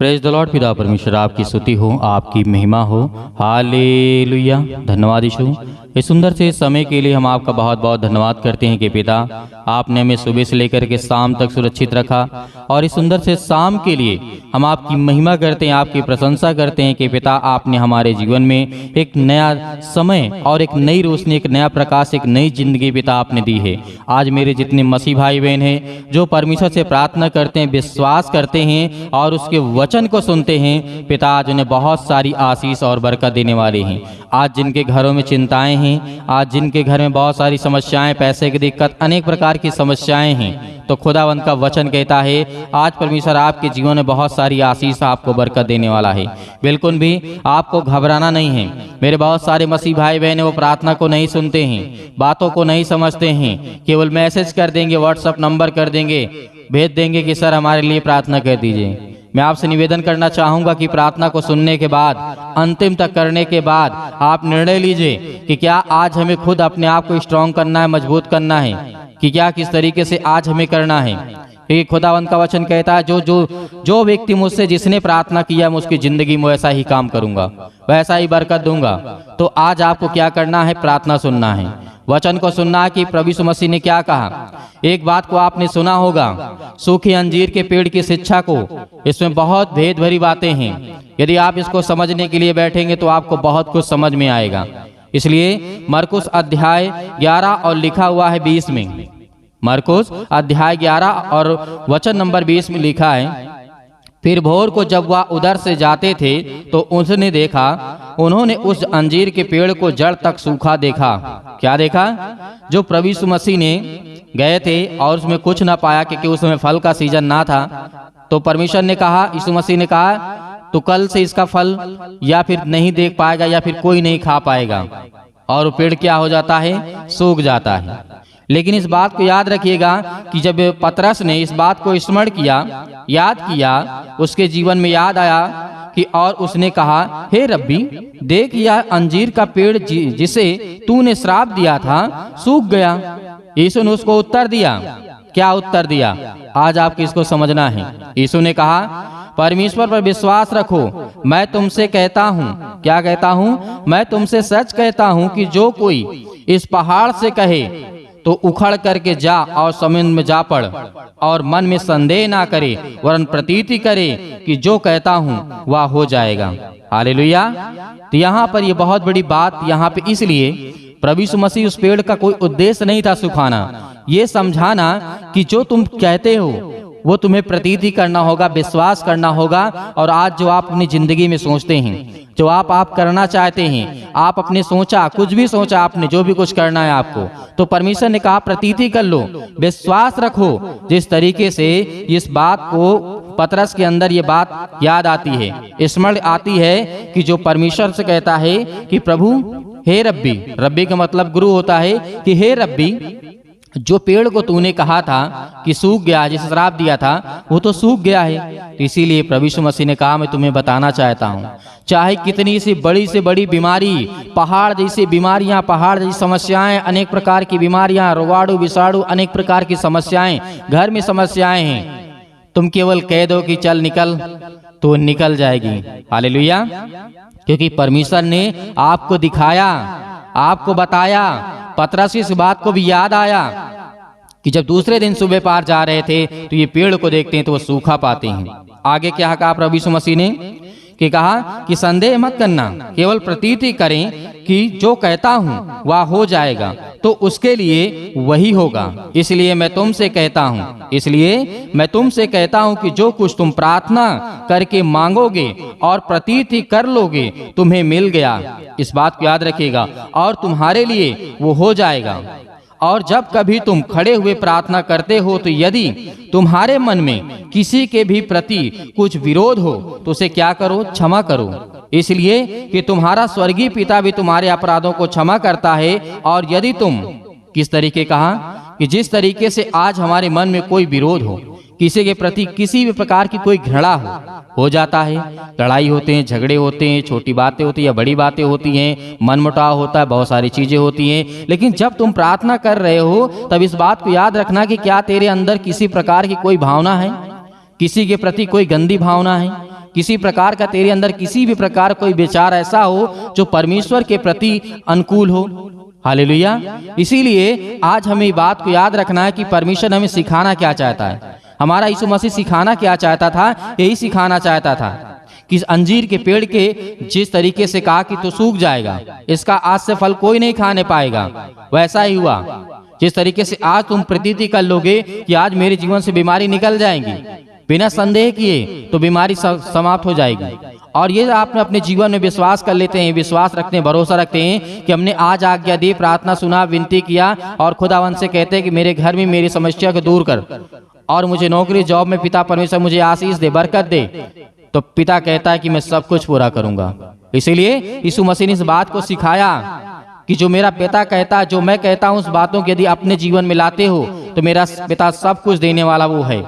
Praise the Lord. पिता परमेश्वर आपकी स्तुति हो, आपकी महिमा हो। हालेलुया। धन्यवाद यीशु। इस सुंदर से समय के लिए हम आपका बहुत बहुत धन्यवाद करते हैं कि पिता आपने हमें सुबह से लेकर के शाम तक सुरक्षित रखा, और इस सुंदर से शाम के लिए हम आपकी महिमा करते हैं, आपकी प्रशंसा करते हैं कि पिता आपने हमारे जीवन में एक नया समय और एक नई रोशनी, एक नया प्रकाश, एक नई जिंदगी पिता आपने दी है। आज मेरे जितने मसीह भाई बहन हैं जो परमेश्वर से प्रार्थना करते हैं, विश्वास करते हैं और उसके वचन को सुनते हैं, पिता आज उन्हें बहुत सारी आशीष और बरकत देने वाले हैं। आज जिनके घरों में चिंताएं हैं, आज जिनके घर में बहुत सारी समस्याएं, पैसे की दिक्कत, अनेक प्रकार की समस्याएं हैं, तो खुदावंत का वचन कहता है आज परमेश्वर आपके जीवन में बहुत सारी आशीष आपको बरकत देने वाला है। बिल्कुल भी आपको घबराना नहीं है। मेरे बहुत सारे मसीह भाई बहन वो प्रार्थना को नहीं सुनते हैं, बातों को नहीं समझते हैं, केवल मैसेज कर देंगे, व्हाट्सएप नंबर कर देंगे, भेज देंगे कि सर हमारे लिए प्रार्थना कर दीजिए। मैं आपसे निवेदन करना चाहूँगा कि प्रार्थना को सुनने के बाद, अंतिम तक करने के बाद आप निर्णय लीजिए कि क्या आज हमें खुद अपने आप को स्ट्रांग करना है, मजबूत करना है, कि क्या किस तरीके से आज हमें करना है। क्योंकि खुदावंत का वचन कहता है जो व्यक्ति मुझसे जिसने प्रार्थना किया मैं उसकी जिंदगी में वैसा ही काम करूँगा, वैसा ही बरकत दूंगा। तो आज आपको क्या करना है? प्रार्थना सुनना है, वचन को सुनना है कि प्रभु यीशु मसीह ने क्या कहा। एक बात को आपने सुना होगा, सूखे अंजीर के पेड़ की शिक्षा को, इसमें बहुत भेद भरी बातें हैं। यदि आप इसको समझने के लिए बैठेंगे तो आपको बहुत कुछ समझ में आएगा। इसलिए मरकुस अध्याय 11 और लिखा हुआ है 20 में, मरकुस अध्याय 11 और वचन नंबर 20 में लिखा है, फिर भोर को जब वह उधर से जाते थे तो उसने देखा, उन्होंने उस अंजीर के पेड़ को जड़ तक सूखा देखा। क्या देखा? जो प्रभु यीशु मसीह ने गए थे और उसमें कुछ ना पाया क्योंकि उसमें फल का सीजन ना था। तो परमेश्वर ने कहा, यीशु मसीह ने कहा तो कल से इसका फल या फिर नहीं देख पाएगा या फिर कोई नहीं खा पाएगा, और पेड़ क्या हो जाता है? सूख जाता है। लेकिन इस बात को याद रखिएगा कि जब पतरस ने इस बात को स्मरण किया, याद किया, उसके जीवन में याद आया कि और उसने कहा, हे रब्बी देख यह अंजीर का पेड़ जिसे तूने श्राप दिया था सूख गया। यीशु ने उसको उत्तर दिया। क्या उत्तर दिया? आज आपको इसको समझना है। यीशु ने कहा, परमेश्वर पर विश्वास रखो, मैं तुमसे कहता हूँ। क्या कहता हूँ? मैं तुमसे सच कहता हूँ कि जो कोई इस पहाड़ से कहे तो उखड़ करके जा और समुद्र में जा पड़, और मन में संदेह ना करे वरन प्रतीति करे कि जो कहता हूँ वह हो जाएगा। हालेलुया। तो यहाँ पर ये बहुत बड़ी बात यहाँ पे, इसलिए प्रभु यीशु मसीह उस पेड़ का कोई उद्देश्य नहीं था सुखाना, ये समझाना कि जो तुम कहते हो वो तुम्हें प्रतीति करना होगा, विश्वास करना होगा। और आज जो आप अपनी जिंदगी में सोचते हैं, जो आप करना चाहते हैं, आप अपने सोचा, कुछ भी सोचा आपने, जो भी कुछ करना है आपको, तो परमेश्वर ने कहा प्रतीति कर लो, विश्वास रखो। जिस तरीके से इस बात को पतरस के अंदर ये बात याद आती है, स्मरण आती है कि जो परमेश्वर से कहता है कि प्रभु हे रब्बी, रब्बी का मतलब गुरु होता है, कि हे रब्बी जो पेड़ को तूने कहा था कि सूख गया, जिसे श्राप दिया था वो तो सूख गया है। तो इसीलिए प्रभु यीशु मसीह ने कहा मैं तुम्हें बताना चाहता हूँ, चाहे कितनी सी बड़ी बीमारी, पहाड़ जैसी बीमारियाँ, पहाड़ जैसी समस्याएं, अनेक प्रकार की बीमारियाँ, रोगाणु विषाणु, अनेक प्रकार की समस्याएं, घर में समस्याएं हैं, तुम केवल कह दो कि चल निकल, तो निकल जाएगी। हालेलुया। क्योंकि परमेश्वर ने आपको दिखाया, आपको बताया। पतरस इस बात को भी याद आया कि जब दूसरे दिन सुबह पार जा रहे थे तो ये पेड़ को देखते हैं तो वो सूखा पाते हैं। आगे क्या कहा प्रभु यीशु मसीह ने? कि कहा कि संदेह मत करना, केवल प्रतीति करें कि जो कहता हूँ वह हो जाएगा, तो उसके लिए वही होगा। इसलिए मैं तुमसे कहता हूँ कि जो कुछ तुम प्रार्थना करके मांगोगे और प्रतीति कर लोगे तुम्हें मिल गया। इस बात को याद रखिएगा, और तुम्हारे लिए वो हो जाएगा। और जब कभी तुम खड़े हुए प्रार्थना करते हो तो यदि तुम्हारे मन में किसी के भी प्रति कुछ विरोध हो तो उसे क्या करो? क्षमा करो, इसलिए कि तुम्हारा स्वर्गीय पिता भी तुम्हारे अपराधों को क्षमा करता है। और यदि तुम, किस तरीके कहा? कि जिस तरीके से आज हमारे मन में कोई विरोध हो, किसी के प्रति किसी भी प्रकार की कोई घृणा हो जाता है, लड़ाई होते हैं, झगड़े होते हैं, छोटी बातें होती हैं या बड़ी बातें होती हैं, मनमुटाव होता है, बहुत सारी चीजें होती हैं। लेकिन जब तुम प्रार्थना कर रहे हो तब इस बात को याद रखना कि क्या तेरे अंदर किसी प्रकार की कोई भावना है, किसी के प्रति कोई गंदी भावना है, किसी प्रकार का तेरे अंदर किसी भी प्रकार कोई विचार ऐसा हो जो परमेश्वर के प्रति अनुकूल हो। हालेलुया। इसीलिए आज हमें ये बात को याद रखना है कि परमेश्वर हमें सिखाना क्या चाहता है। हमारा यीशु मसीह सिखाना क्या चाहता था, यही सिखाना चाहता था कि अंजीर के पेड़ के जिस तरीके से कहा कि तो सूख जाएगा, इसका आज से फल कोई नहीं खाने पाएगा, वैसा ही हुआ। जिस तरीके से आज तुम प्रतीति कर लोगे कि आज मेरे जीवन से बीमारी निकल जाएगी, बिना संदेह किए तो बीमारी समाप्त हो जाएगी। और ये आपने अपने जीवन में विश्वास कर लेते हैं, विश्वास रखते हैं, भरोसा रखते हैं कि हमने आज आज्ञा दी, प्रार्थना सुना, विनती किया और खुदावन से कहते हैं कि मेरे घर में मेरी समस्या को दूर कर और मुझे नौकरी जॉब में पिता परमेश्वर मुझे आशीष दे, बरकत दे, तो पिता कहता है कि मैं सब कुछ पूरा करूंगा। इसीलिए यीशु मसीह ने इस बात को सिखाया कि जो मेरा पिता कहता है, जो मैं कहता हूं, उस बातों को यदि अपने जीवन में लाते हो तो मेरा पिता सब कुछ देने वाला वो है।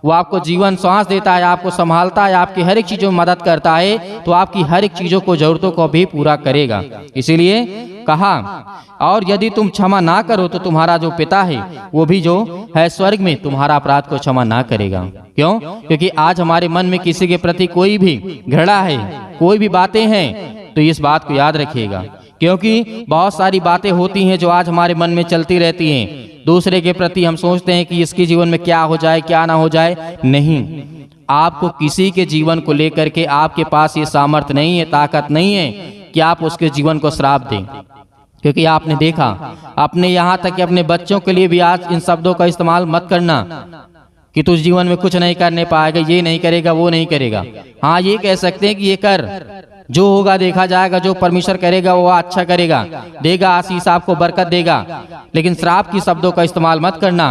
वो आपको जीवन सांस देता है, आपको संभालता है, आपकी हर एक चीजों में मदद करता है, तो आपकी हर एक चीजों को जरूरतों को भी पूरा करेगा। इसीलिए कहा, और यदि तुम क्षमा ना करो तो तुम्हारा जो पिता है वो भी जो है स्वर्ग में तुम्हारा अपराध को क्षमा ना करेगा। क्यों? क्योंकि आज हमारे मन में किसी के प्रति कोई भी घृणा है, कोई भी बातें हैं, तो इस बात को याद रखिएगा। क्योंकि बहुत सारी बातें होती हैं जो आज हमारे मन में चलती रहती हैं। दूसरे के प्रति हम सोचते हैं कि इसके जीवन में क्या हो जाए, क्या ना हो जाए। नहीं, आपको किसी के जीवन को लेकर के आपके पास ये सामर्थ्य नहीं है, ताकत नहीं है कि आप उसके जीवन को श्राप दें। क्योंकि आपने देखा, अपने यहाँ तक कि अपने बच्चों के लिए भी आज इन शब्दों का इस्तेमाल मत करना कि तू जीवन में कुछ नहीं करने पाएगा, ये नहीं करेगा, वो नहीं करेगा। हाँ, ये कह सकते हैं कि ये कर, जो होगा देखा जाएगा, जो परमेश्वर करेगा वो अच्छा करेगा, देगा आशीष, आपको बरकत देगा। लेकिन श्राप की शब्दों का इस्तेमाल मत करना,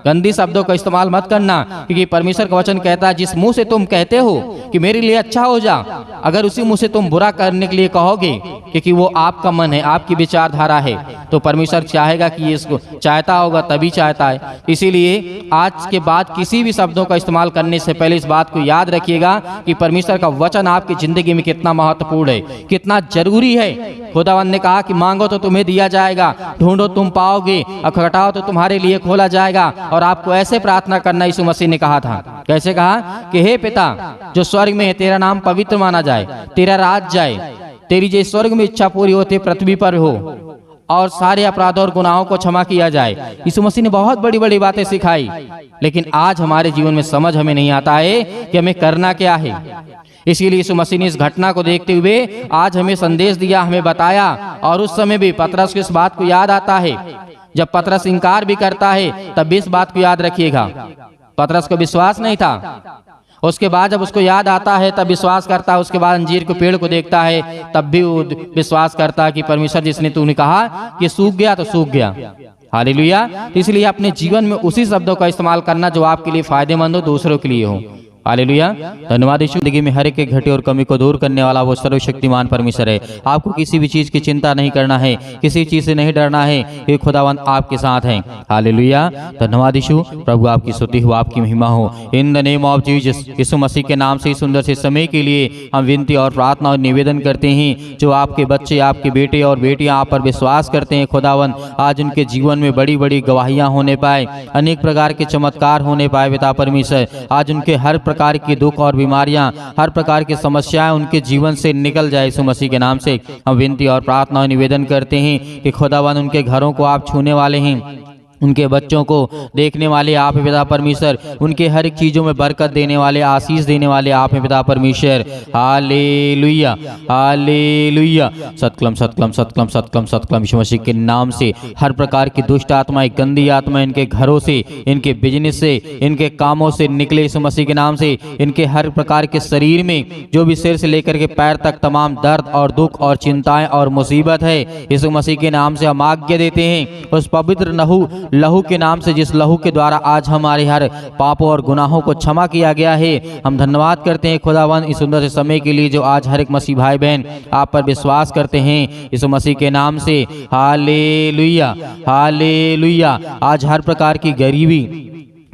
गंदी शब्दों का इस्तेमाल मत करना, क्योंकि परमेश्वर का वचन कहता है जिस मुंह से तुम कहते हो कि मेरे लिए अच्छा हो जा, अगर उसी मुंह से तुम बुरा करने के लिए कहोगे, क्योंकि वो आपका मन है, आपकी विचारधारा है, तो परमेश्वर चाहेगा कि इसको चाहता होगा तभी चाहता है। इसीलिए आज के बाद किसी भी शब्दों का इस्तेमाल करने से पहले इस बात को याद रखिएगा कि परमेश्वर का वचन आपकी जिंदगी में कितना महत्वपूर्ण है, कितना जरूरी है। खुदावंद ने कहा कि मांगो तो तुम्हें दिया जाएगा, ढूंढो तुम पाओगे, और खटखटाओ तो तुम्हारे लिए खोला जाएगा। और आपको ऐसे प्रार्थना करना यीशु मसीह ने कहा था। कैसे कहा? कि हे पिता जो स्वर्ग में है, तेरा नाम पवित्र माना जाए, तेरा राज जाए, तेरी जो स्वर्ग में इच्छा पूरी होती पृथ्वी पर हो, और सारे अपराधों और गुनाहों को क्षमा किया जाए। यीशु मसीह ने बहुत बड़ी बड़ी बातें सिखाई, लेकिन आज हमारे जीवन में समझ हमें नहीं आता है कि हमें करना क्या है। इसीलिए यीशु मसीह ने इस घटना को देखते हुए आज हमें संदेश दिया, हमें बताया। और उस समय भी पतरस को इस बात को याद आता है, जब पतरस इनकार भी करता है तब भी इस बात को याद रखिएगा। पतरस को विश्वास नहीं था, उसके बाद जब उसको याद आता है तब विश्वास करता है। उसके बाद अंजीर के पेड़ को देखता है तब भी वो विश्वास करता है कि परमेश्वर जिसने तूने कहा कि सूख गया तो सूख गया। हालेलुया। इसलिए अपने जीवन में उसी शब्दों का इस्तेमाल करना जो आपके लिए फायदेमंद हो, दूसरों के लिए हो। हालेलुया। धन्यवाद यीशु। जिंदगी में हर एक घटे और कमी को दूर करने वाला वो सर्वशक्तिमान परमेश्वर है। आपको किसी भी चीज की चिंता नहीं करना है, किसी चीज से नहीं डरना है, ये खुदावंद आपके साथ हैं। हालेलुया। धन्यवाद यीशु। प्रभु आपकी स्तुति हो, आपकी महिमा हो। In the name of Jesus, Yeshu Masih के नाम से सुंदर से समय के लिए हम विनती और प्रार्थना और निवेदन करते हैं। जो आपके बच्चे, आपके बेटे और बेटियां आप पर विश्वास करते हैं खुदावंद, आज उनके जीवन में बड़ी बड़ी गवाहियां होने पाए, अनेक प्रकार के चमत्कार होने पाए पिता परमेश्वर। आज उनके हर प्रकार की दुख और बीमारियां, हर प्रकार की समस्याएं उनके जीवन से निकल जाए। यीशु मसीह के नाम से हम विनती और प्रार्थना और निवेदन करते हैं कि खुदावन उनके घरों को आप छूने वाले हैं, उनके बच्चों को देखने वाले आप हैं पिता परमेश्वर, उनके हर एक चीज़ों में बरकत देने वाले, आशीष देने वाले आप हैं पिता परमेश्वर। हालेलुया, हालेलुया। सतकलम सतकलम सतकलम सतकलम सतकलम। यीशु मसीह के नाम से हर प्रकार की दुष्ट आत्माएं, गंदी आत्माएं इनके घरों से, इनके बिजनेस से, इनके कामों से निकले यीशु मसीह के नाम से। इनके हर प्रकार के शरीर में जो भी सिर से लेकर के पैर तक तमाम दर्द और दुख और चिंताएं और मुसीबत है, यीशु मसीह के नाम से हम आज्ञा देते हैं उस पवित्र लहू के नाम से, जिस लहू के द्वारा आज हमारे हर पापों और गुनाहों को क्षमा किया गया है। हम धन्यवाद करते हैं खुदावन इस सुंदर से समय के लिए जो आज हर एक मसीह भाई बहन आप पर विश्वास करते हैं यीशु मसीह के नाम से। Hallelujah, hallelujah. आज हर प्रकार की गरीबी,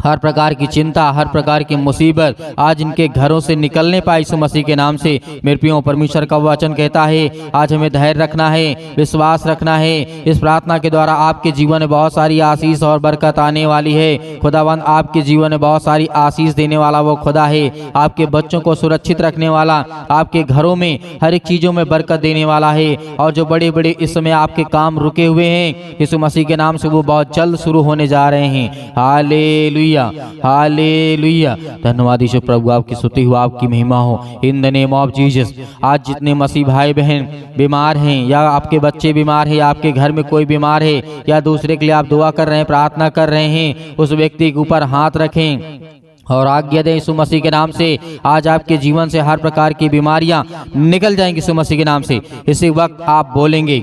हर प्रकार की चिंता, हर प्रकार की मुसीबत आज इनके घरों से निकलने पाए यीशु मसीह के नाम से। मेरे प्रियो, परमेश्वर का वचन कहता है आज हमें धैर्य रखना है, विश्वास रखना है। इस प्रार्थना के द्वारा आपके जीवन में बहुत सारी आशीष और बरकत आने वाली है। खुदावंद आपके जीवन में बहुत सारी आशीष देने वाला वो खुदा है। आपके बच्चों को सुरक्षित रखने वाला, आपके घरों में हर एक चीजों में बरकत देने वाला है। और जो बड़े बड़े इस समय आपके काम रुके हुए हैं यीशु मसीह के नाम से वो बहुत जल्द शुरू होने जा रहे हैं। हालेलुया, हालेलुया। धन्यवाद यीशु प्रभु, आपकी स्तुति हो, आपकी महिमा हो। In the name of Jesus. आज जितने मसीह भाई बहन बीमार हैं, या आपके बच्चे बीमार हैं, या आपके घर में कोई बीमार है, या दूसरे के लिए आप दुआ कर रहे हैं, प्रार्थना कर रहे हैं, उस व्यक्ति के ऊपर हाथ रखें और आज्ञा दें यीशु मसीह के नाम से। आज आपके जीवन से हर प्रकार की बीमारियां निकल जाएंगी यीशु मसीह के नाम से। इसी वक्त आप बोलेंगे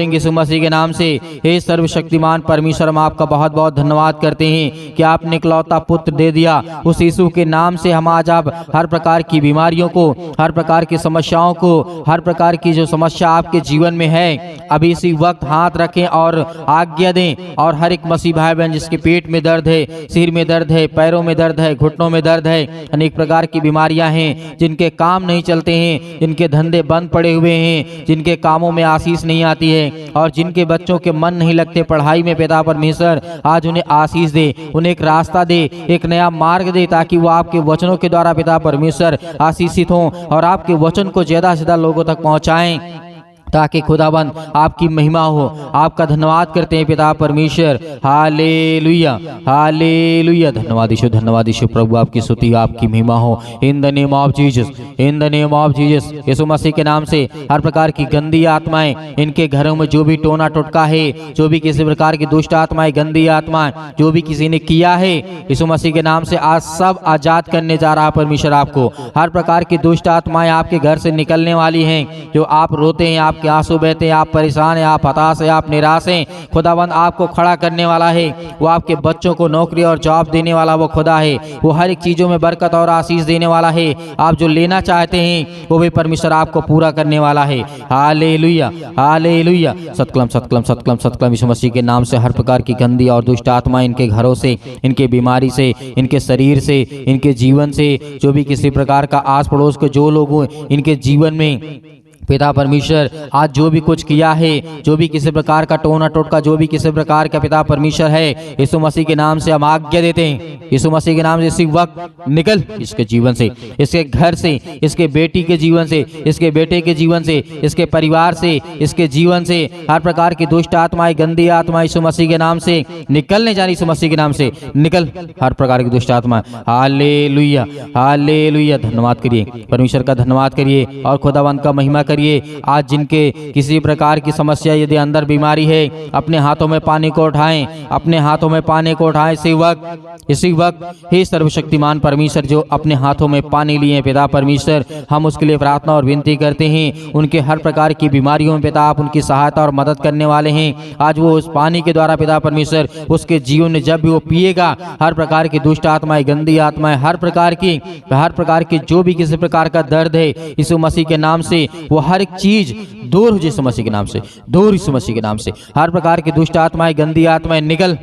यीशु मसीह के नाम से, हे सर्वशक्तिमान परमेश्वर, हम आपका बहुत बहुत धन्यवाद करते हैं कि आपने इकलौता पुत्र दे दिया। उस यीशु के नाम से हम आज आप हर प्रकार की बीमारियों को, हर प्रकार की समस्याओं को, हर प्रकार की जो समस्या आपके जीवन में है, अभी इसी वक्त हाथ रखें और आज्ञा दें। और हर एक मसीह भाई बहन जिसके पेट में दर्द है, सिर में दर्द है, पैरों में दर्द है, घुटनों में दर्द है, अनेक प्रकार की बीमारियां हैं, जिनके काम नहीं चलते हैं, जिनके धंधे बंद पड़े हुए हैं, जिनके कामों में आशीष नहीं आती है, और जिनके बच्चों के मन नहीं लगते पढ़ाई में, पिता परमेश्वर आज उन्हें आशीष दे, उन्हें एक रास्ता दे, एक नया मार्ग दे, ताकि वो आपके वचनों के द्वारा पिता परमेश्वर आशीषित हों और आपके वचन को ज्यादा से ज्यादा लोगों तक पहुंचाएं, ताकि खुदाबंद आपकी महिमा हो। आपका धन्यवाद करते हैं पिता परमेश्वर। हालेलुया, हालेलुया। धन्यवाद यीशु प्रभु, आपकी स्तुति, आपकी महिमा हो। In the name of Jesus, in the name of Jesus. Yeshu Masih के नाम से हर प्रकार की गंदी आत्माएं, इनके घरों में जो भी टोना टोटका है, जो भी किसी प्रकार की दुष्ट आत्माएं, गंदी आत्माएं जो भी किसी ने किया है, यीशु मसीह के नाम से आज सब आजाद करने जा रहा परमेश्वर आपको। हर प्रकार की दुष्ट आत्माएं आपके घर से निकलने वाली हैं। जो आप रोते हैं, आपके आंसू बहते हैं, आप परेशान हैं, आप हताश हैं, आप निराश हैं, खुदावंद आपको खड़ा करने वाला है। वो आपके बच्चों को नौकरी और जॉब देने वाला वो खुदा है। वो हर एक चीजों में बरकत और आशीष देने वाला है। आप जो लेना चाहते हैं वो भी परमेश्वर आपको पूरा करने वाला है। Hallelujah, hallelujah. सतकलम, सतकलम, सतकलम, सतकलम। यीशु मसीह के नाम से हर प्रकार की गंदी और दुष्ट आत्मा इनके घरों से, इनके बीमारी से, इनके शरीर से, इनके जीवन से, जो भी किसी प्रकार का आस पड़ोस के जो लोग इनके जीवन में पिता परमेश्वर आज जो भी कुछ किया है, जो भी किसी प्रकार का टोना टोटका, जो भी किसी प्रकार का पिता परमेश्वर है, यीशु मसीह के नाम से हम आज्ञा देते हैं। यीशु मसीह के नाम से इसी वक्त निकल इसके जीवन से, इसके घर से, इसके बेटी के जीवन से, इसके बेटे के जीवन से, इसके परिवार से, इसके जीवन से हर प्रकार की दुष्ट आत्माएं, गंदी आत्मा यीशु मसीह के नाम से निकलने जा रही। यीशु मसीह के नाम से निकल हर प्रकार की दुष्ट आत्मा। हालेलुया, हालेलुया। धन्यवाद करिए परमेश्वर का, धन्यवाद करिए और खुदावंत का महिमा करिए। आज जिनके किसी प्रकार की समस्या, यदि अंदर बीमारी है, अपने हाथों में पानी को उठाएं, अपने हाथों में पानी को उठाएं इसी वक्त हे सर्वशक्तिमान परमेश्वर, जो अपने हाथों में पानी लिए पिता परमेश्वर, हम उसके लिए प्रार्थना और विनती करते हैं। उनके हर प्रकार की बीमारियों में पिता आप उनकी सहायता और मदद करने वाले हैं। आज वो उस पानी के द्वारा पिता परमेश्वर उसके जीवन में जब भी वो पिएगा, हर प्रकार की दुष्ट आत्माएं, गंदी आत्माएं, हर प्रकार की जो भी किसी प्रकार का दर्द है, यीशु मसीह के नाम से वो हर एक चीज दूर हो। यीशु मसीह के नाम से दूर, यीशु मसीह के नाम से हर प्रकार की दुष्ट आत्माएं, गंदी आत्माएं निकल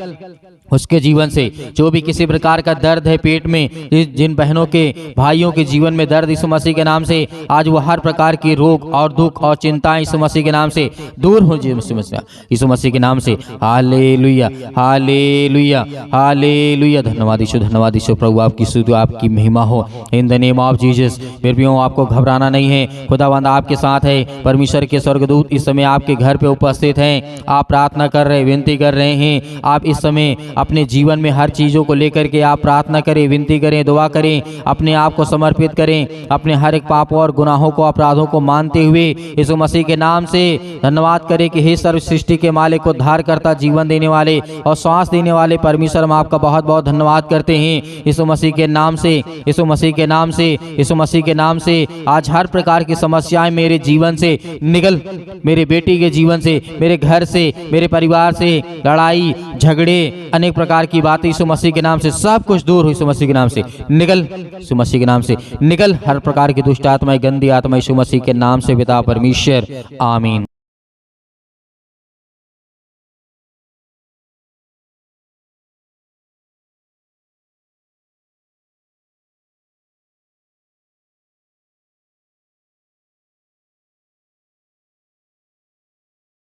उसके जीवन से। जो भी किसी प्रकार का दर्द है पेट में, जिन बहनों के, भाइयों के जीवन में दर्द, यीशु मसीह के नाम से आज वो हर प्रकार की रोग और दुख और चिंताएं यीशु मसीह के नाम से दूर हो। यीशु मसीह के नाम से हालेलुया, हालेलुया, हालेलुया। धन्यवाद यीशु प्रभु, आपकी स्तुति, आपकी महिमा हो। In the name of Jesus. मेरे प्रियो, आपको घबराना नहीं है, खुदावंद आपके साथ है। परमेश्वर के स्वर्गदूत इस समय आपके घर पे उपस्थित हैं। आप प्रार्थना कर रहे, विनती कर रहे हैं। आप इस समय अपने जीवन में हर चीज़ों को लेकर के आप प्रार्थना करें, विनती करें, दुआ करें, अपने आप को समर्पित करें, अपने हर एक पापों और गुनाहों को, अपराधों को मानते हुए यीशु मसीह के नाम से धन्यवाद करें कि हे सर्व सृष्टि के मालिक, उद्धार करता, जीवन देने वाले और श्वास देने वाले परमेश्वर, हम आपका बहुत बहुत धन्यवाद करते हैं। यीशु मसीह के नाम से, यीशु मसीह के नाम से, यीशु मसीह के नाम से आज हर प्रकार की समस्याएं मेरे जीवन से निकल, मेरे बेटी के जीवन से, मेरे घर से, मेरे परिवार से, लड़ाई झगड़े, अनेक प्रकार की बातें यीशु मसीह के नाम से सब कुछ दूर हो। यीशु मसीह के नाम से निकल, यीशु मसीह के नाम से निकल हर प्रकार की दुष्ट आत्माएं, गंदी आत्मा यीशु मसीह के नाम से पिता परमेश्वर, आमीन।